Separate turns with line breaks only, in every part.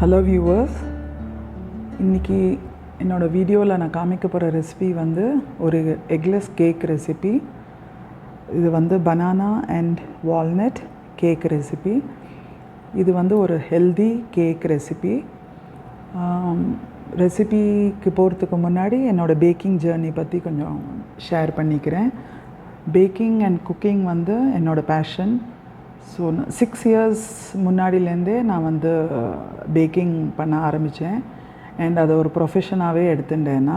Hello viewers, இன்றைக்கி என்னோடய வீடியோவில் நான் காமிக்க போகிற ரெசிபி வந்து ஒரு எக்லெஸ் கேக் ரெசிபி. இது வந்து banana and walnut cake recipe. இது வந்து ஒரு ஹெல்தி கேக் ரெசிபி. ரெசிபிக்கு போகிறதுக்கு முன்னாடி என்னோடய பேக்கிங் ஜேர்னி பற்றி கொஞ்சம் ஷேர் பண்ணிக்கிறேன். பேக்கிங் அண்ட் குக்கிங் வந்து என்னோடய பேஷன். ஸோ 6 இயர்ஸ் முன்னாடிலேருந்தே நான் வந்து பேக்கிங் பண்ண ஆரம்பித்தேன். அண்ட் அதை ஒரு ப்ரொஃபஷனாகவே எடுத்துட்டேன்னா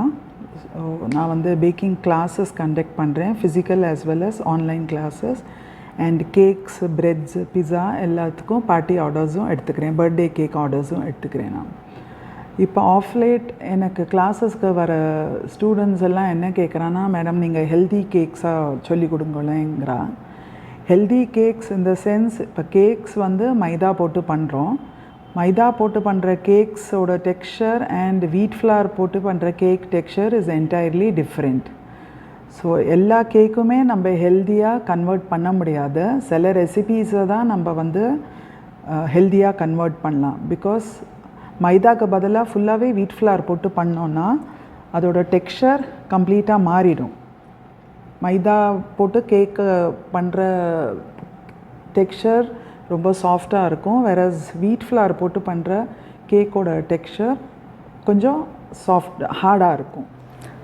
நான் வந்து பேக்கிங் கிளாஸஸ் கண்டக்ட் பண்ணுறேன், physical as well as online classes. And cakes, breads, pizza எல்லாத்துக்கும் பார்ட்டி ஆர்டர்ஸும் எடுத்துக்கிறேன், பர்த்டே கேக் ஆர்டர்ஸும் எடுத்துக்கிறேன். நான் இப்போ ஆஃப்லேட் எனக்கு கிளாஸஸ்க்கு வர ஸ்டூடெண்ட்ஸ் எல்லாம் என்ன கேட்குறான்னா, மேடம் நீங்கள் ஹெல்தி கேக்ஸாக சொல்லி கொடுங்களேங்கிறா. ஹெல்தி கேக்ஸ் இந்த சென்ஸ், இப்போ கேக்ஸ் வந்து மைதா போட்டு பண்ணுறோம். மைதா போட்டு பண்ணுற கேக்ஸோட டெக்ஸ்சர் அண்ட் வீட் ஃப்ளார் போட்டு பண்ணுற cake texture is entirely different. So எல்லா கேக்குமே நம்ம ஹெல்த்தியாக கன்வெர்ட் பண்ண முடியாது. சில ரெசிபீஸை தான் நம்ம வந்து ஹெல்த்தியாக கன்வெர்ட் பண்ணலாம். பிகாஸ் மைதாக்கு பதிலாக ஃபுல்லாகவே வீட் ஃப்ளார் போட்டு பண்ணோன்னா அதோட டெக்ஸ்சர் கம்ப்ளீட்டாக மாறிடும். மைதா போட்டு கேக்கு பண்ணுற டெக்ஸ்சர் ரொம்ப சாஃப்டாக இருக்கும். வேறஸ் வீட் ஃப்ளார் போட்டு பண்ணுற கேக்கோட டெக்ஸ்சர் கொஞ்சம் ஹார்டாக இருக்கும்.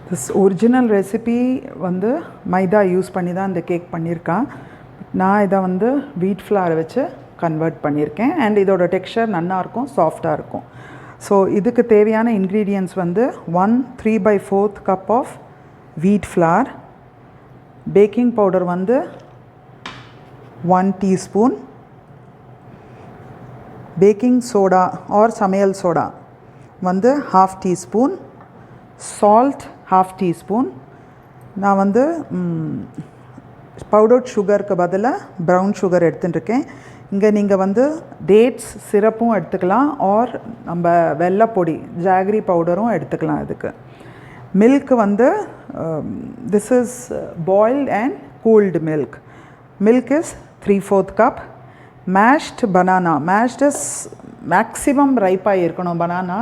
திஸ் ஒரிஜினல் ரெசிபி வந்து மைதா யூஸ் பண்ணி தான் இந்த கேக் பண்ணியிருக்கேன். நான் இதை வந்து வீட் ஃப்ளாரை வச்சு கன்வெர்ட் பண்ணியிருக்கேன். அண்ட் இதோட டெக்ஸ்சர் நல்லாயிருக்கும், சாஃப்டாக இருக்கும். ஸோ இதுக்கு தேவையான இன்க்ரீடியன்ட்ஸ் வந்து 1 3/4 cup of wheat flour, baking powder வந்து 1 டீஸ்பூன், பேக்கிங் சோடா ஆர் சமையல் சோடா வந்து 1/2 டீஸ்பூன், சால்ட் 1/2 டீஸ்பூன். நான் வந்து பவுடர்ட் சுகருக்கு பதிலாக ப்ரௌன் சுகர் எடுத்துட்டுருக்கேன். இங்கே நீங்கள் வந்து டேட்ஸ் சிரப்பும் எடுத்துக்கலாம், ஆர் நம்ம வெள்ளைப்பொடி ஜாகரி பவுடரும் எடுத்துக்கலாம். இதுக்கு மில்க் வந்து this is boiled and cooled milk. Milk is 3/4 cup. Mashed banana. Mashed is maximum ripe இருக்கணும். பனானா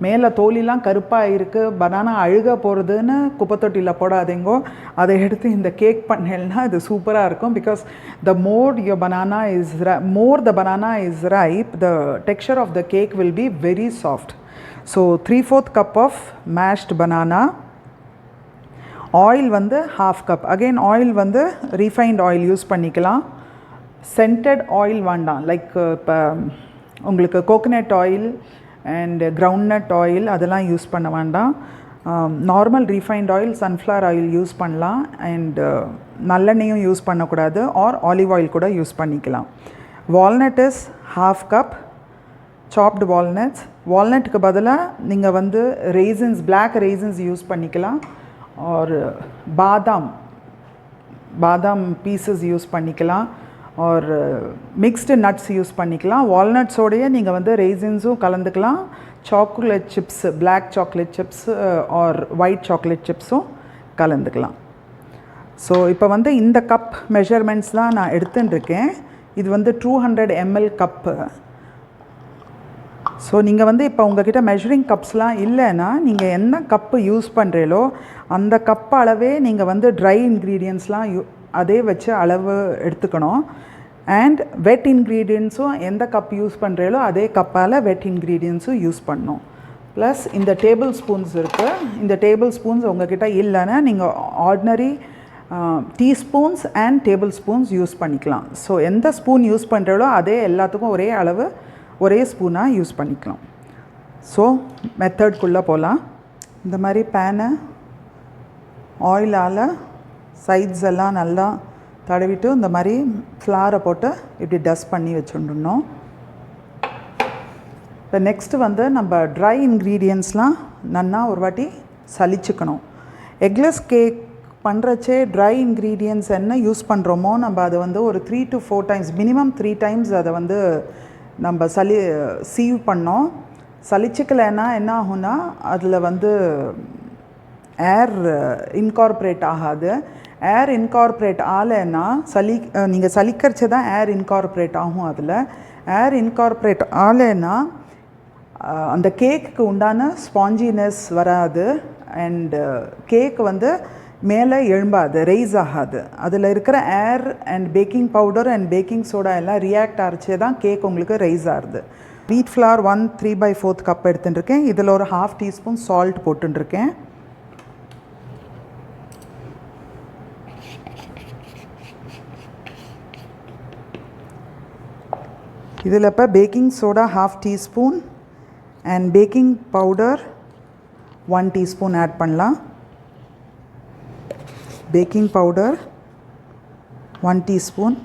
மேலே தோலிலாம் கருப்பாக இருக்குது, பனானா அழுக போகிறதுன்னு குப்பைத்தொட்டியில் போடாதீங்கோ. அதை எடுத்து இந்த கேக் பண்ணேன்னா இது சூப்பராக இருக்கும். Because the more the banana is ripe, the texture of the cake will be very soft. So 3/4 cup of mashed banana. Oil வந்து 1/2 கப். அகெயின் ஆயில் வந்து ரீஃபைண்ட் ஆயில் யூஸ் பண்ணிக்கலாம். சென்டட் ஆயில் வேண்டாம். Like இப்போ உங்களுக்கு coconut oil and groundnut oil அதெல்லாம் use பண்ண வேண்டாம். Normal refined oil, sunflower oil use பண்ணலாம். அண்ட் நல்லெண்ணெயும் யூஸ் பண்ணக்கூடாது, ஆர் ஆலிவ் ஆயில் கூட யூஸ் பண்ணிக்கலாம். Walnut is 1/2 cup chopped walnuts. வால்நட்டுக்கு பதிலாக நீங்கள் வந்து ரெய்சின்ஸ், பிளாக் ரெய்சின்ஸ் யூஸ் பண்ணிக்கலாம், और बादाम पीसेस यूस பண்ணிக்கலாம், और மிக்ஸ்டு நட்ஸ் யூஸ் பண்ணிக்கலாம். வால்நட்ஸோடையே நீங்கள் வந்து ரெய்சின்ஸும் கலந்துக்கலாம். Chocolate chips, black chocolate chips or white chocolate சிப்ஸும் கலந்துக்கலாம். ஸோ இப்போ வந்து இந்த கப் மெஷர்மெண்ட்ஸ்லாம் நான் எடுத்துட்டுருக்கேன். இது வந்து 200 ml கப்பு. ஸோ நீங்கள் வந்து இப்போ உங்கள்கிட்ட மெஷரிங் கப்ஸ்லாம் இல்லைன்னா நீங்கள் என்ன கப்பு யூஸ் பண்ணுறீங்களோ அந்த கப் அளவே நீங்கள் வந்து ட்ரை இன்க்ரீடியன்ட்ஸ்லாம் அதே வச்சு அளவு எடுத்துக்கணும். அண்ட் வெட் இன்க்ரீடியன்ட்ஸும் எந்த கப் யூஸ் பண்ணுறீங்களோ அதே கப்பால் வெட் இன்க்ரீடியன்ட்ஸும் யூஸ் பண்ணணும். ப்ளஸ் இந்த டேபிள் ஸ்பூன்ஸ் இருக்குது. இந்த டேபிள் ஸ்பூன்ஸ் உங்கள்கிட்ட இல்லைன்னா நீங்கள் ordinary teaspoons and table spoons use பண்ணிக்கலாம். ஸோ எந்த ஸ்பூன் யூஸ் பண்ணுறீங்களோ அதே எல்லாத்துக்கும் ஒரே அளவு, ஒரே ஸ்பூனாக யூஸ் பண்ணிக்கலாம். ஸோ மெத்தட்குள்ளே போகலாம். இந்த மாதிரி பேனை ஆயிலால் சைட்ஸ் எல்லாம் நல்லா தடவிட்டு இந்த மாதிரி ஃப்ளாரை போட்டு இப்படி டஸ்ட் பண்ணி வச்சுடணும். இப்போ நெக்ஸ்ட்டு வந்து நம்ம ட்ரை இன்க்ரீடியன்ட்ஸ்லாம் நல்லா ஒரு வாட்டி சலிச்சுக்கணும். எக்லெஸ் கேக் பண்ணுறச்சே ட்ரை இன்க்ரீடியன்ட்ஸ் என்ன யூஸ் பண்ணுறோமோ நம்ம அதை வந்து ஒரு 3 to 4 times, மினிமம் 3 times அதை வந்து நம்ம சீவ் பண்ணோம். சலிச்சுக்கலைன்னா என்ன ஆகும்னா அதில் வந்து ஏர் இன்கார்பரேட் ஆகாது. ஏர் இன்கார்பரேட் ஆகலைன்னா நீங்கள் சலிக்கிறச்சு தான் ஏர் இன்கார்பரேட் ஆகும். அதில் ஏர் இன்கார்பரேட் ஆகலைன்னா அந்த கேக்குக்கு உண்டான ஸ்பாஞ்சினஸ் வராது அண்ட் கேக் வந்து மேலே எழும்பாது, ரைஸ் ஆகாது. அதில் இருக்கிற ஏர் and baking powder and baking soda எல்லாம் ரியாக்ட் ஆகிச்சே தான் கேக் உங்களுக்கு ரைஸ் ஆகுது. வீட் ஃப்ளார் 1/3/4 கப் எடுத்துட்டுருக்கேன். இதில் ஒரு 1/2 டீஸ்பூன் சால்ட் போட்டுருக்கேன். இதில் இப்போ baking soda 1/2 teaspoon and baking powder 1 teaspoon add பண்ணலாம். Baking powder 1 teaspoon,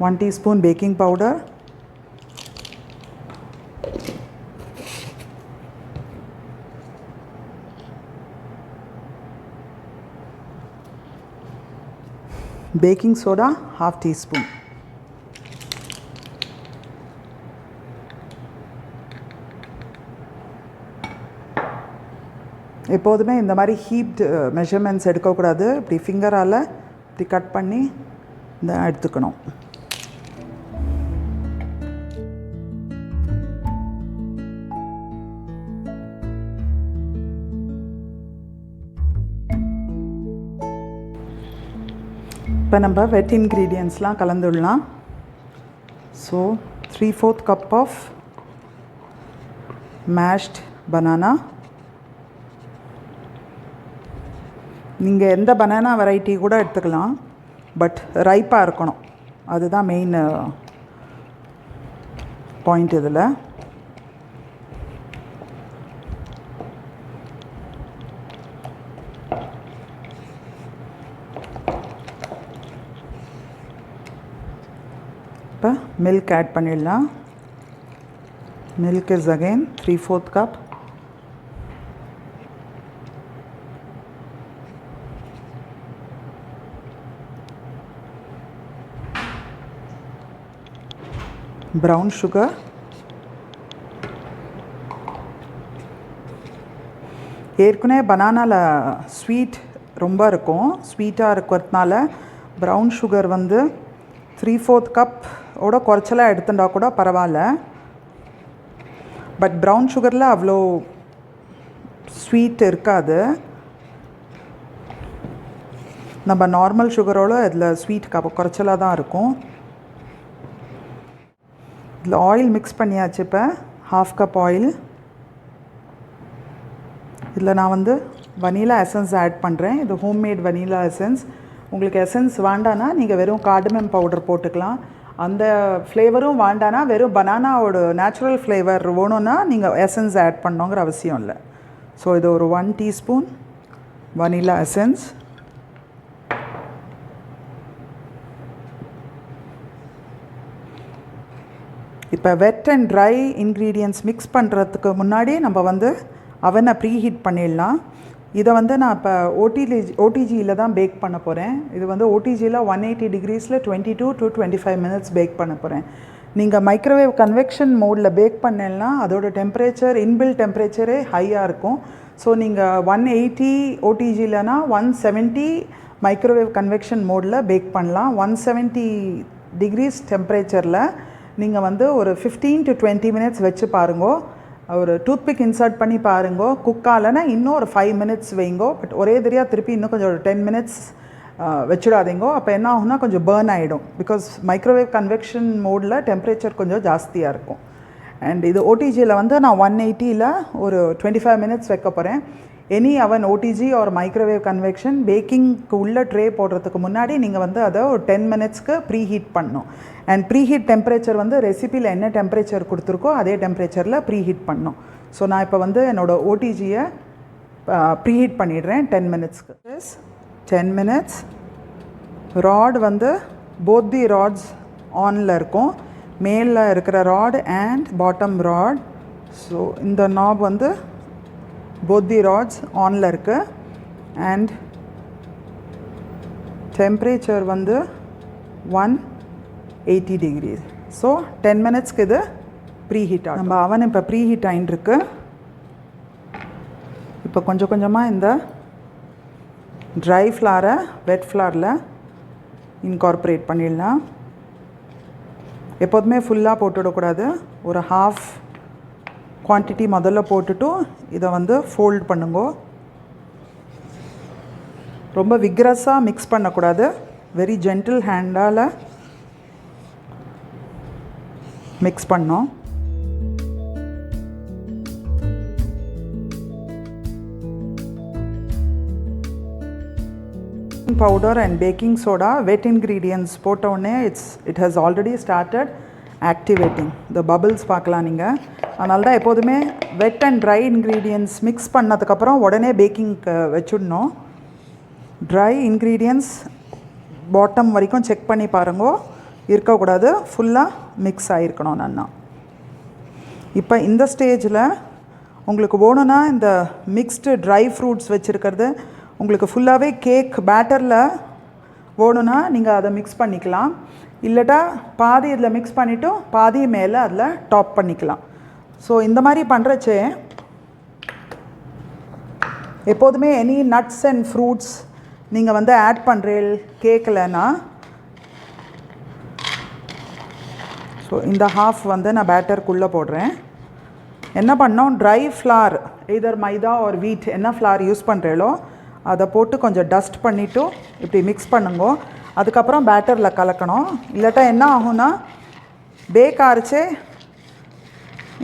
one teaspoon baking powder, baking soda 1/2 teaspoon. எப்போதுமே இந்த மாதிரி ஹீட் மெஷர்மெண்ட்ஸ் எடுக்கக்கூடாது. இப்படி ஃபிங்கரால் இப்படி கட் பண்ணி இந்த எடுத்துக்கணும். இப்போ நம்ம வெட் இன்க்ரீடியன்ட்ஸ்லாம் கலந்துடலாம். So 3/4 cup of mashed banana. நீங்கள் எந்த பனானா வெரைட்டி கூட எடுத்துக்கலாம், பட் ரைப்பாக இருக்கணும். அதுதான் மெயின் பாயிண்ட் இதில். இப்போ மில்க் ஆட் பண்ணிடலாம். Milk is again 3/4 cup. Brown sugar, ஏற்கனவே பனானாவில் ஸ்வீட் ரொம்ப இருக்கும். ஸ்வீட்டாக இருக்கிறதுனால ப்ரௌன் சுகர் வந்து 3/4 கப் ஓட குறைச்சலாக எடுத்துட்டா கூட பரவாயில்ல. பட் ப்ரௌன் சுகரில் அவ்வளோ ஸ்வீட் இருக்காது. நம்ம நார்மல் சுகரோட இதில் ஸ்வீட் குறைச்சலாக தான் இருக்கும். இதில் ஆயில் மிக்ஸ் பண்ணியாச்சு. இப்போ 1/2 கப் ஆயில். இதில் நான் வந்து வனிலா எசன்ஸ் ஆட் பண்ணுறேன். இது ஹோம்மேட் வனிலா எசன்ஸ். உங்களுக்கு எசன்ஸ் வேண்டானா நீங்கள் வெறும் கார்டமம் பவுடர் போட்டுக்கலாம். அந்த ஃப்ளேவரும் வேண்டானா வெறும் பனானாவோட நேச்சுரல் ஃப்ளேவர் வேணும்னா நீங்கள் எசன்ஸ் ஆட் பண்ணோங்கிற அவசியம் இல்லை. ஸோ இது ஒரு 1 டீஸ்பூன் வனிலா எசன்ஸ். இப்போ wet and dry ingredients mix பண்ணுறதுக்கு முன்னாடி நம்ம வந்து அவனை ப்ரீஹீட் பண்ணிடலாம். இதை வந்து நான் இப்போ ஓடிஜியில் தான் பேக் பண்ண போகிறேன். இது வந்து ஓடிஜியில் 180 டிகிரிஸில் 22 to 25 மினிட்ஸ் பேக் பண்ண போகிறேன். நீங்கள் மைக்ரோவேவ் கன்வெக்ஷன் மோடில் பேக் பண்ணேன்னா அதோட டெம்பரேச்சர் இன்பில் டெம்பரேச்சரே ஹையாக இருக்கும். ஸோ நீங்கள் 180 ஓடிஜிலனா 170 மைக்ரோவேவ் கன்வெக்ஷன் மோடில் பேக் பண்ணலாம். 170 டிகிரிஸ் டெம்பரேச்சரில் நீங்கள் வந்து ஒரு 15 to 20 மினிட்ஸ் வச்சு பாருங்கோ. ஒரு டூத்பிக் இன்சர்ட் பண்ணி பாருங்கோ. குக் ஆகலைன்னா இன்னும் ஒரு 5 மினிட்ஸ் வைங்கோ. பட் ஒரே தெரியாக திருப்பி இன்னும் கொஞ்சம் ஒரு 10 மினிட்ஸ் வச்சுடாதீங்கோ. அப்போ என்ன ஆகும்னா கொஞ்சம் பேர்ன் ஆகிடும். பிகாஸ் மைக்ரோவேவ் கன்வெக்ஷன் மோடில் டெம்பரேச்சர் கொஞ்சம் ஜாஸ்தியாக இருக்கும். அண்ட் இது ஓடிஜியில் வந்து நான் 180ல் ஒரு 25 மினிட்ஸ் வைக்க போகிறேன். எனி அவன் ஓடிஜி ஆர் மைக்ரோவேவ் கன்வெக்ஷன் பேக்கிங்க்கு உள்ள ட்ரே போடுறதுக்கு முன்னாடி நீங்கள் வந்து அதை ஒரு 10 மினிட்ஸ்க்கு ப்ரீஹீட் பண்ணணும். அண்ட் ப்ரீஹீட் டெம்பரேச்சர் வந்து ரெசிபியில் என்ன டெம்பரேச்சர் கொடுத்துருக்கோ அதே டெம்பரேச்சரில் ப்ரீஹீட் பண்ணணும். ஸோ நான் இப்போ வந்து என்னோடய ஓடிஜியை ப்ரீஹீட் பண்ணிடுறேன் 10 மினிட்ஸ்க்கு. 10 மினிட்ஸ். ராட் வந்து போத் தி ராட்ஸ் ஆனில் இருக்கும். மேலில் இருக்கிற rod and bottom rod. So இந்த நாப் வந்து both the rods ஆனில் இருக்குது. அண்ட் டெம்பரேச்சர் வந்து 180 டிகிரிஸ். ஸோ 10 மினிட்ஸ்க்கு இது ப்ரீஹீட் ஆகும். நம்ம அவன் இப்போ ப்ரீஹீட் ஆகிட்டுருக்கு. இப்போ கொஞ்சம் கொஞ்சமாக இந்த ட்ரை ஃப்ளாரை வெட் ஃப்ளாரில் இன்கார்பரேட் பண்ணிடலாம். எப்போதுமே ஃபுல்லாக போட்டுவிடக்கூடாது. ஒரு ஹாஃப் குவான்டிட்டி முதல்ல போட்டுட்டு இதை வந்து ஃபோல்ட் பண்ணுங்க. ரொம்ப விக்ரஸாக மிக்ஸ் பண்ணக்கூடாது. வெரி ஜென்டில் ஹேண்டால் மிக்ஸ் பண்ணோம். powder and baking soda, wet ingredients போட்ட உடனே it has already started activating the bubbles. பார்க்கலாம் நீங்கள். அதனால தான் எப்போதுமே wet and dry ingredients mix பண்ணதுக்கப்புறம் உடனே பேக்கிங்க்கு வச்சுடணும். ட்ரை இன்க்ரீடியன்ட்ஸ் பாட்டம் வரைக்கும் செக் பண்ணி பாருங்கோ, இருக்கக்கூடாது, ஃபுல்லாக மிக்ஸ் ஆகிருக்கணும் நல்லா. இப்போ இந்த ஸ்டேஜில் உங்களுக்கு வேணும்னா இந்த மிக்ஸ்டு ட்ரை ஃப்ரூட்ஸ் வச்சுருக்கிறது உங்களுக்கு ஃபுல்லாகவே கேக் பேட்டரில் வேணும்னா நீங்கள் அதை மிக்ஸ் பண்ணிக்கலாம். இல்லட்டா பாதி இதில் மிக்ஸ் பண்ணிவிட்டு பாதி மேலே அதில் டாப் பண்ணிக்கலாம். ஸோ இந்த மாதிரி பண்ணுறச்சே எப்போதுமே எனி நட்ஸ் அண்ட் ஃப்ரூட்ஸ் நீங்கள் வந்து ஆட் பண்ணுறீள் கேக்கில்னா, ஸோ இந்த ஹாஃப் வந்து நான் பேட்டருக்குள்ளே போடுறேன். என்ன பண்ணோம், ட்ரை ஃப்ளார் எய்தர் மைதா ஆர் வீட் என்ன ஃப்ளார் யூஸ் பண்ணுறீங்களோ அதை போட்டு கொஞ்சம் டஸ்ட் பண்ணிவிட்டு இப்படி மிக்ஸ் பண்ணுங்க. அதுக்கப்புறம் பேட்டரில் கலக்கணும். இல்லாட்டா என்ன ஆகும்னா பேக் ஆகிடுச்சே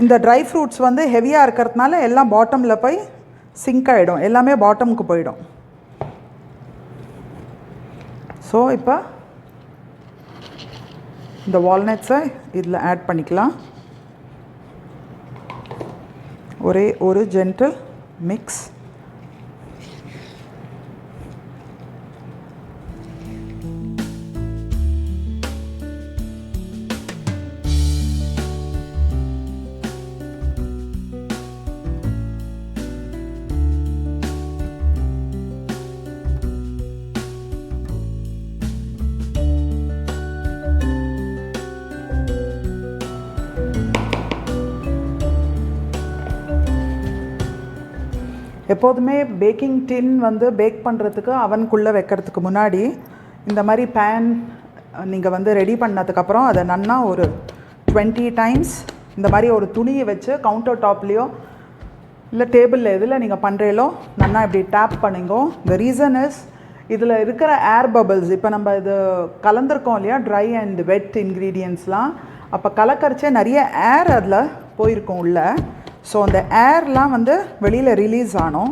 இந்த ட்ரை ஃப்ரூட்ஸ் வந்து ஹெவியாக இருக்கிறதுனால எல்லாம் பாட்டமில் போய் சிங்க் ஆகிடும், எல்லாமே பாட்டமுக்கு போயிடும். ஸோ இப்போ இந்த வால்நட்ஸை இதில் ஆட் பண்ணிக்கலாம். ஒரே ஒரு ஜென்டில் மிக்ஸ். எப்போதுமே பேக்கிங் டின் வந்து பேக் பண்ணுறதுக்கு அவனுக்குள்ளே வைக்கிறதுக்கு முன்னாடி இந்த மாதிரி பேன் நீங்கள் வந்து ரெடி பண்ணதுக்கப்புறம் அதை நன்னா ஒரு 20 டைம்ஸ் இந்த மாதிரி ஒரு துணியை வச்சு கவுண்டர் டாப்லேயோ இல்லை டேபிளில் எதில் நீங்கள் பண்ணுறீங்களோ நன்னா இப்படி டேப் பண்ணுங்க. த ரீசன் இஸ் இதில் இருக்கிற ஏர் பபிள்ஸ், இப்போ நம்ம இது கலந்துருக்கோம் இல்லையா ட்ரை அண்ட் வெட் இன்க்ரீடியன்ட்ஸ்லாம், அப்போ கலக்கரிச்சே நிறைய ஏர் அதில் போயிருக்கோம் உள்ள. ஸோ அந்த ஏர்லாம் வந்து வெளியில் ரிலீஸ் ஆனோம்.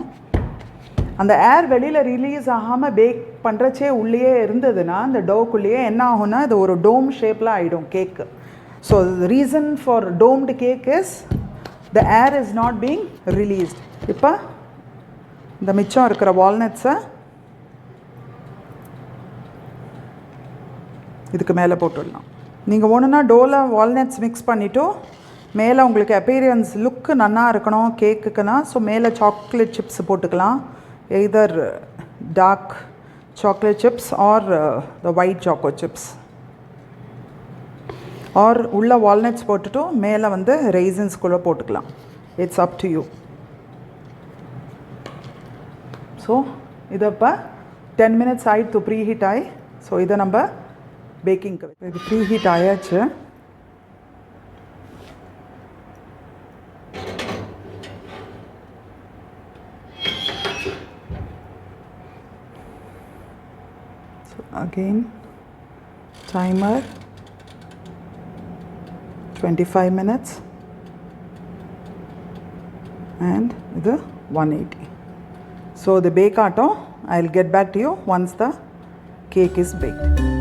அந்த ஏர் வெளியில் ரிலீஸ் ஆகாமல் பேக் பண்ணுறச்சே உள்ளேயே இருந்ததுன்னா அந்த டோக்குள்ளேயே என்ன ஆகும்னா இது ஒரு டோம் ஷேப்பில் ஆகிடும் cake. So reason for domed cake is the air is not being released. இப்போ இந்த மிச்சம் இருக்கிற வால்நட்ஸை இதுக்கு மேலே போட்டுடலாம். நீங்கள் ஒன்றுனா டோவில் வால்நட்ஸ் மிக்ஸ் பண்ணிவிட்டு மேலே உங்களுக்கு அப்பீரியன்ஸ் லுக்கு நல்லா இருக்கணும் கேக்குக்குன்னா, ஸோ மேலே சாக்லேட் சிப்ஸ் போட்டுக்கலாம். Either dark chocolate chips or the white choco chips, or உள்ள வால்நட்ஸ் போட்டுட்டு மேலே வந்து ரெய்சன்ஸ்குள்ளே போட்டுக்கலாம். It's up to you. So இதை இப்போ 10 minutes ஆகிட்டு ப்ரீ ஹீட் ஆகி, ஸோ இதை நம்ம பேக்கிங்க்கு இது ப்ரீ ஹீட் ஆயாச்சு. Again timer 25 minutes and இது 180. So the bake atom I'll get back to you once the cake is baked.